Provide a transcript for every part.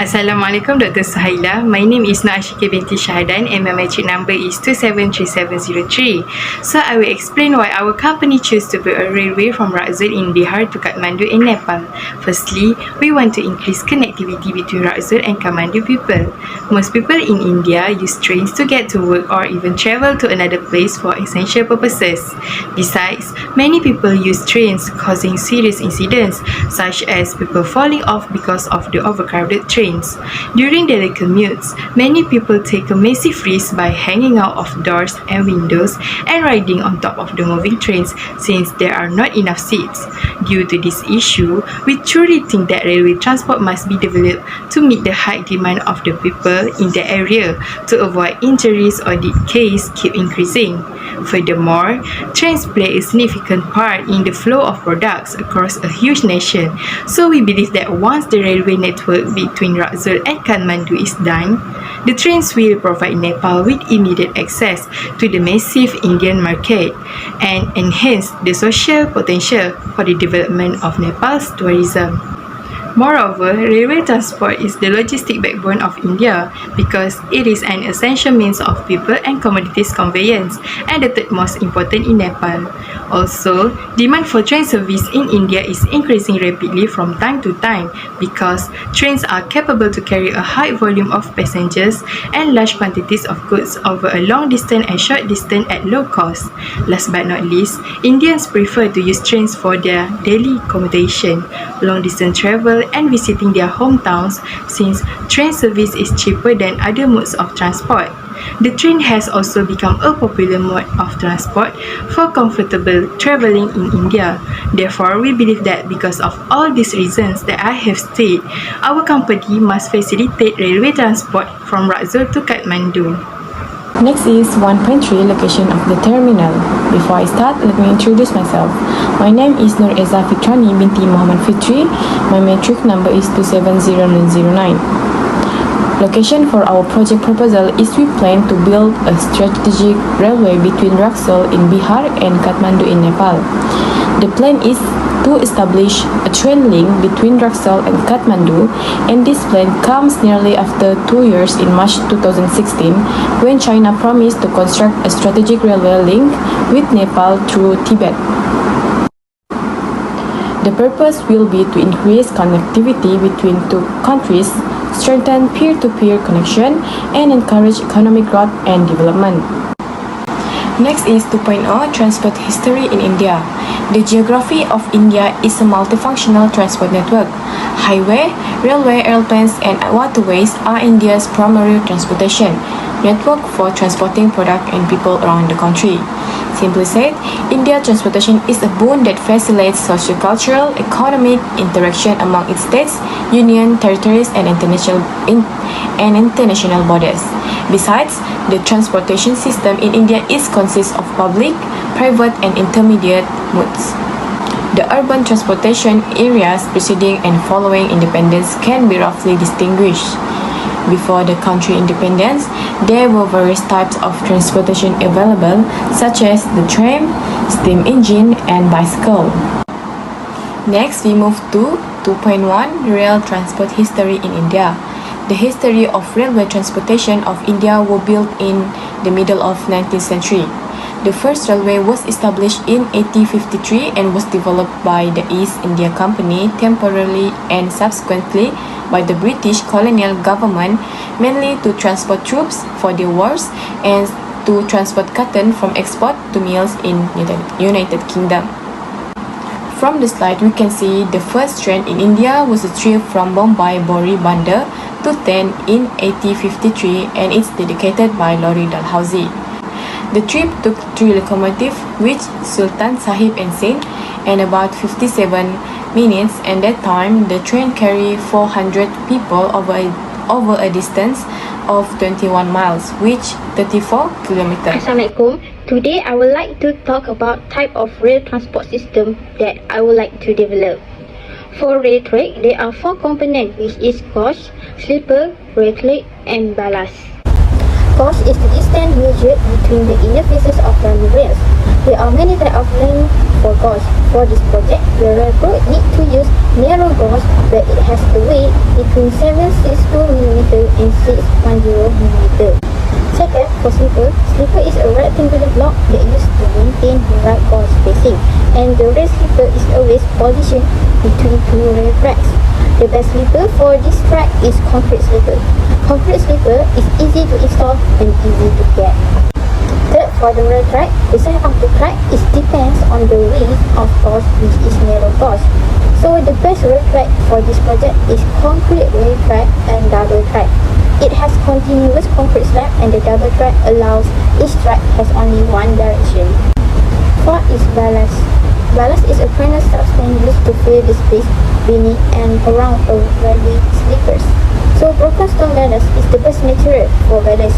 Assalamualaikum Dr. Suhaila. My name is Nurashikin Binti Sahadan and my metric number is 273703. So I will explain why our company chose to build a railway from Raxul in Bihar to Kathmandu in Nepal. Firstly, we want to increase connectivity between Raxul and Kathmandu people. Most people in India use trains to get to work or even travel to another place for essential purposes. Besides, many people use trains causing serious incidents such as people falling off because of the overcrowded trains. During daily commutes, many people take a massive risk by hanging out of doors and windows and riding on top of the moving trains since there are not enough seats. Due to this issue, we truly think that railway transport must be developed to meet the high demand of the people in the area to avoid injuries or decays keep increasing. Furthermore, trains play a significant part in the flow of products across a huge nation, so we believe that once the railway network between Raxul and Kathmandu is done, the trains will provide Nepal with immediate access to the massive Indian market and enhance the social potential for the development of Nepal's tourism. Moreover, railway transport is the logistic backbone of India because it is an essential means of people and commodities conveyance and the third most important in Nepal. Also, demand for train service in India is increasing rapidly from time to time because trains are capable to carry a high volume of passengers and large quantities of goods over a long distance and short distance at low cost. Last but not least, Indians prefer to use trains for their daily accommodation, long distance travel, and visiting their hometowns since train service is cheaper than other modes of transport. The train has also become a popular mode of transport for comfortable traveling in India. Therefore, we believe that because of all these reasons that I have stated, our company must facilitate railway transport from Raxul to Kathmandu. Next is 1.3 location of the terminal. Before I start, let me introduce myself. My name is Noor Ezza Fitrani Binti Muhammad Fitri. My metric number is 270909. Location for our project proposal is we plan to build a strategic railway between Raxul in Bihar and Kathmandu in Nepal. The plan is to establish a train link between Raxul and Kathmandu, and this plan comes nearly after 2 years in March 2016 when China promised to construct a strategic railway link with Nepal through Tibet. The purpose will be to increase connectivity between two countries, strengthen peer-to-peer connection, and encourage economic growth and development. Next is 2.0 Transport History in India. The geography of India is a multifunctional transport network. Highway, railway, airplanes, and waterways are India's primary transportation network for transporting product and people around the country. Simply said, India's transportation is a boon that facilitates socio-cultural, economic interaction among its states, union, territories, and international borders. Besides, the transportation system in India consists of public, private, and intermediate modes. The urban transportation areas preceding and following independence can be roughly distinguished. Before the country independence, there were various types of transportation available, such as the tram, steam engine, and bicycle. Next, we move to 2.1 Rail Transport History in India. The history of railway transportation of India was built in the middle of 19th century. The first railway was established in 1853 and was developed by the East India Company temporarily and subsequently by the British colonial government, mainly to transport troops for the wars and to transport cotton from export to mills in United Kingdom. From the slide, we can see the first train in India was a trip from Bombay Bori Bandar to Ten in 1853 and it's dedicated by Lori Dalhousie. The trip took 3 locomotives which Sultan Sahib and Singh and about 57 minutes, and that time the train carried 400 people over a distance of 21 miles, which 34 kilometers. Assalamualaikum. Today I would like to talk about type of rail transport system that I would like to develop. For rail track, there are 4 components, which is coach, sleeper, rail track, and ballast. Coach is the distance measured between the interfaces of the rails. There are many types of length for gauge. For this project, the railroad need to use narrow gauge where it has a weight between 762mm and 610mm. Second, for slipper is a rectangular block that used to maintain the right gauge spacing, and the rail slipper is always positioned between two rail tracks. The best slipper for this track is concrete slipper. Concrete slipper is easy to install and easy to get. Third, for the rail track, the size of the track depends on the width of gauge, which is narrow gauge. So the best rail track for this project is concrete rail track and double track. It has continuous concrete slab, and the double track allows each track has only one direction. Fourth is ballast. Ballast is a trainer substance used to fill the space beneath and around a railway sleepers. So broken stone ballast is the best material for ballast.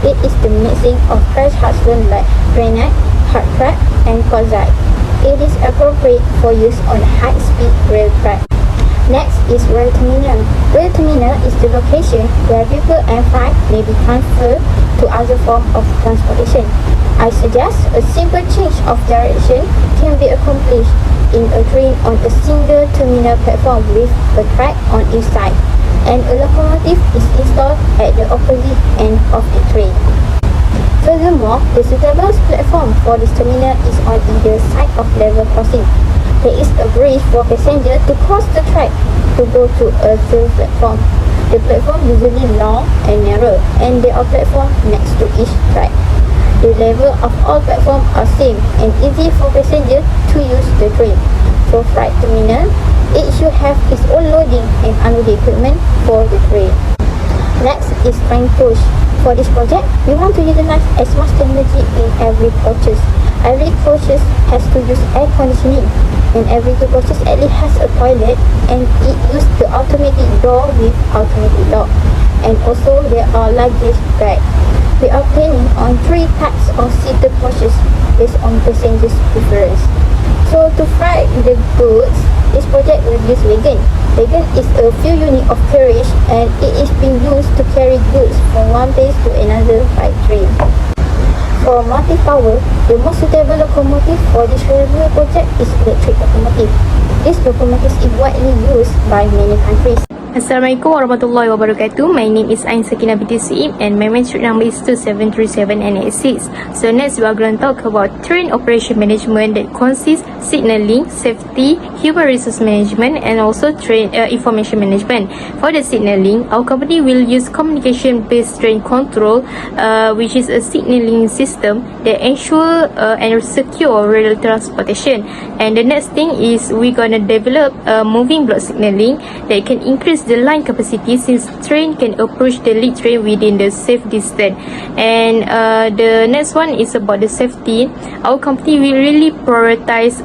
It is the mixing of fresh hard stone like granite, hard track, and quartzite. It is appropriate for use on high-speed rail track. Next is rail terminal. Rail terminal is the location where people and freight may be transferred to other form of transportation. I suggest a simple change of direction can be accomplished in a train on a single terminal platform with a track on each side, and a locomotive is installed at the opposite end of the train. Furthermore, the suitable platform for this terminal is on either side of level crossing. There is a bridge for passengers to cross the track to go to a third platform. The platform usually long and narrow, and there are platforms next to each track. The level of all platforms are same and easy for passengers to use the train. For freight terminal, it should have its own loading and unloading equipment for the train. Next is train coach. For this project, we want to utilize as much technology in every coaches. Every coaches has to use air conditioning, and every two coaches at least has a toilet, and it uses the automatic door with automatic lock. And also there are luggage bags. We are planning on 3 types of seated coaches based on passengers' preference. So to freight the goods, this project will use wagon. Wagon is a few units of carriage, and it is being used to carry goods from one place to another by train. For multi-power, the most suitable locomotive for this railway project is electric locomotive. This locomotive is widely used by many countries. Assalamualaikum warahmatullahi wabarakatuh. My name is Sakinah binti Suib, and my matric number is 2737 and 86. So next we are going to talk about train operation management that consists signaling, safety, human resource management, and also train information management. For the signaling, our company will use communication-based train control, which is a signaling system that ensure and secure rail transportation. And the next thing is we're going to develop moving block signaling that can increase the line capacity, since train can approach the lead train within the safe distance. And the next one is about the safety. Our company will really prioritize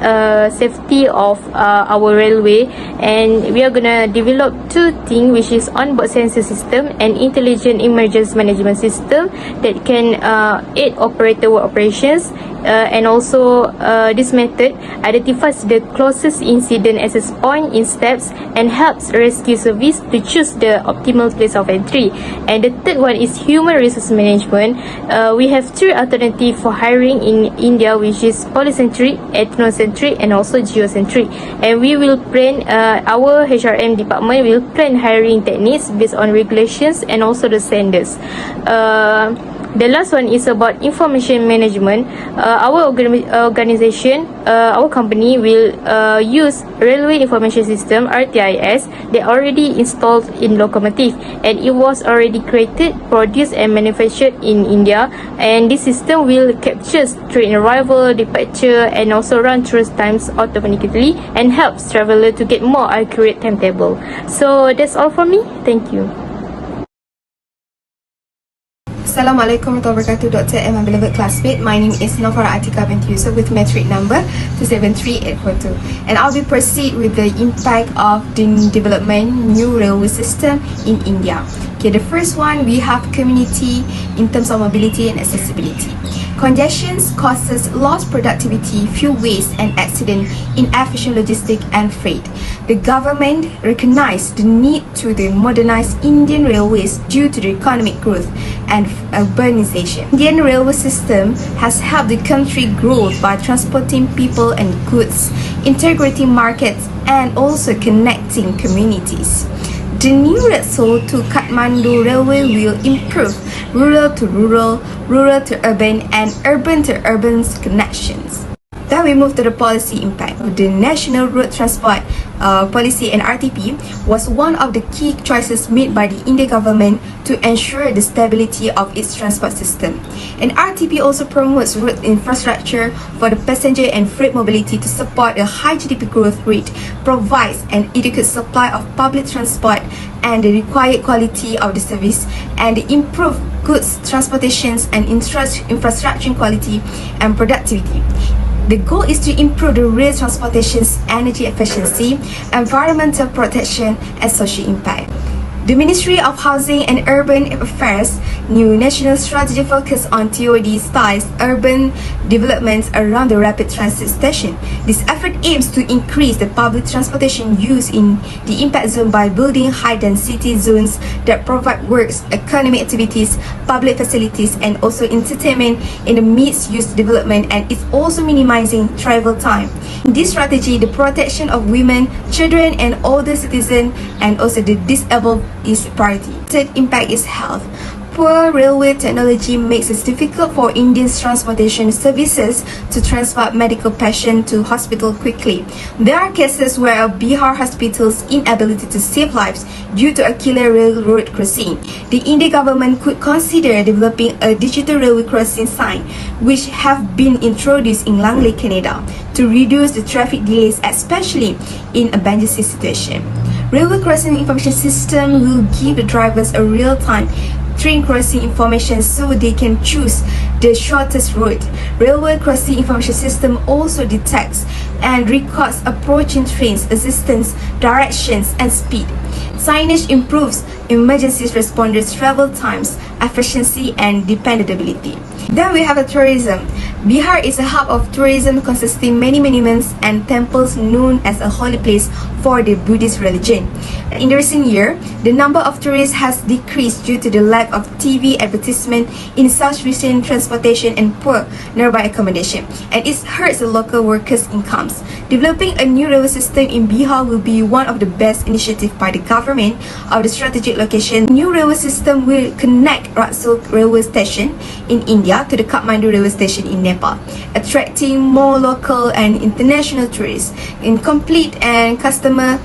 safety of our railway, and we are gonna develop 2 things, which is onboard sensor system and intelligent emergency management system that can aid operator work operations. And also this method identifies the closest incident access point in steps and helps rescue service to choose the optimal place of entry. And the third one is human resource management. We have 3 alternatives for hiring in India, which is polycentric, ethnocentric, and also geocentric. And we will plan, our HRM department will plan hiring techniques based on regulations and also the standards. The last one is about information management. Our organization, our company will use Railway Information System (RTIS) that already installed in locomotive, and it was already created, produced, and manufactured in India. And this system will capture train arrival, departure, and also run through times automatically and helps traveler to get more accurate timetable. So that's all for me. Thank you. Assalamualaikum warahmatullahi wabarakatuh, Dr. and my beloved classmate. My name is Farah Atikah binti Yusup with metric number 273842, and I'll be proceed with the impact of the development new railway system in India. Okay, the first one, we have community in terms of mobility and accessibility. Congestions causes lost productivity, fuel waste and accident, inefficient logistics and freight. The government recognized the need to modernize Indian railways due to the economic growth and urbanization. Indian railway system has helped the country grow by transporting people and goods, integrating markets and also connecting communities. The new Red Soul to Kathmandu Railway will improve rural to rural, rural to urban, and urban to urban connections. Then we move to the policy impact. The National Road Transport Policy and RTP was one of the key choices made by the Indian government to ensure the stability of its transport system. And RTP also promotes road infrastructure for the passenger and freight mobility to support a high GDP growth rate, provides an adequate supply of public transport and the required quality of the service, and improve goods transportations and infrastructure quality and productivity. The goal is to improve the rail transportation's energy efficiency, environmental protection, and social impact. The Ministry of Housing and Urban Affairs' new national strategy focus on TOD-style urban developments around the rapid transit station. This effort aims to increase the public transportation use in the impact zone by building high-density zones that provide works, economic activities, public facilities, and also entertainment in the mixed-use development, and it's also minimizing travel time. In this strategy, the protection of women, children, and older citizens, and also the disabled is priority. Third impact is health. Poor railway technology makes it difficult for India's transportation services to transport medical patients to hospital quickly. There are cases where Bihar hospitals' inability to save lives due to a killer railroad crossing. The Indian government could consider developing a digital railway crossing sign, which have been introduced in Langley, Canada, to reduce the traffic delays, especially in emergency situation. Railway crossing information system will give the drivers a real-time train crossing information so they can choose the shortest route. Railway crossing information system also detects and records approaching trains, assistance, directions, and speed. Signage improves emergency responders' travel times, efficiency, and dependability. Then we have tourism. Bihar is a hub of tourism consisting many monuments and temples known as a holy place for the Buddhist religion. In the recent year, the number of tourists has decreased due to the lack of TV advertisement, insufficient transportation, and poor nearby accommodation, and it hurts the local workers' incomes. Developing a new railway system in Bihar will be one of the best initiatives by the government of the strategic location. New railway system will connect Rasul railway station in India to the Kathmandu railway station in Nepal, attracting more local and international tourists. In complete and customer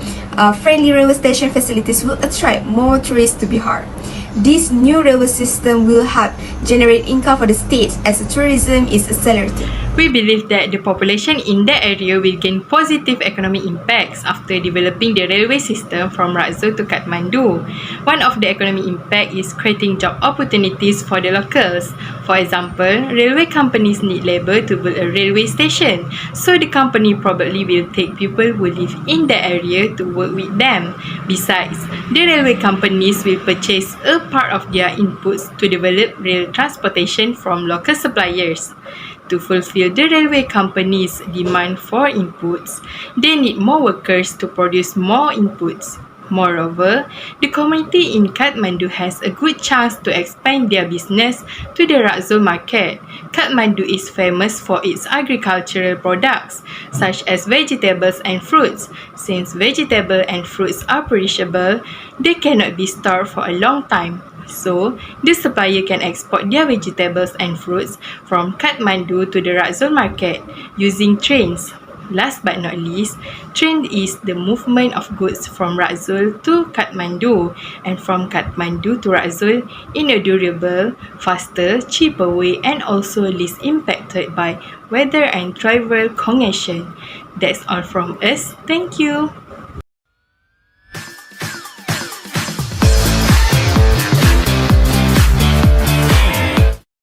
friendly railway station facilities will attract more tourists to Bihar. This new railway system will help generate income for the state as the tourism is accelerating. We believe that the population in that area will gain positive economic impacts after developing the railway system from Rasul to Kathmandu. One of the economic impact is creating job opportunities for the locals. For example, railway companies need labour to build a railway station, so the company probably will take people who live in the area to work with them. Besides, the railway companies will purchase a part of their inputs to develop rail transportation from local suppliers. To fulfill the railway company's demand for inputs, they need more workers to produce more inputs. Moreover, the community in Kathmandu has a good chance to expand their business to the Rasul market. Kathmandu is famous for its agricultural products, such as vegetables and fruits. Since vegetables and fruits are perishable, they cannot be stored for a long time. So, the supplier can export their vegetables and fruits from Kathmandu to the Rasul market using trains. Last but not least, train is the movement of goods from Rasul to Kathmandu and from Kathmandu to Rasul in a durable, faster, cheaper way, and also least impacted by weather and travel congestion. That's all from us. Thank you.